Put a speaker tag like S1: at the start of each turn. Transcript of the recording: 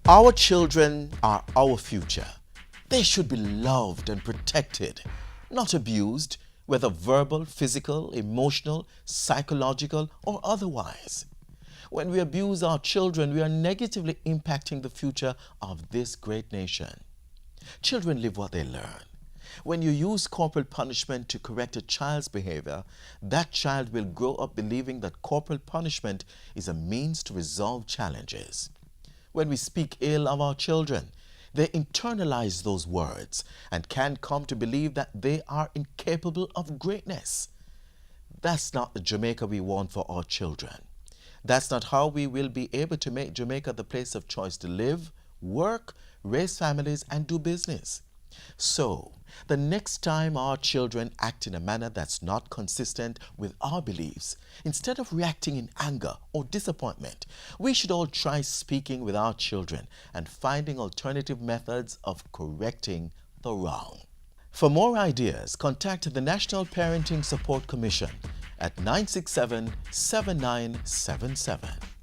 S1: Our children are our future. They should be loved and protected, not abused, whether verbal, physical, emotional, psychological, or otherwise. When we abuse our children, we are negatively impacting the future of this great nation. Children live what they learn. When you use corporal punishment to correct a child's behavior, that child will grow up believing that corporal punishment is a means to resolve challenges. When we speak ill of our children, they internalize those words and can come to believe that they are incapable of greatness. That's not the Jamaica we want for our children. That's not how we will be able to make Jamaica the place of choice to live, work, raise families, and do business. So, the next time our children act in a manner that's not consistent with our beliefs, instead of reacting in anger or disappointment, we should all try speaking with our children and finding alternative methods of correcting the wrong. For more ideas, contact the National Parenting Support Commission at 967-7977.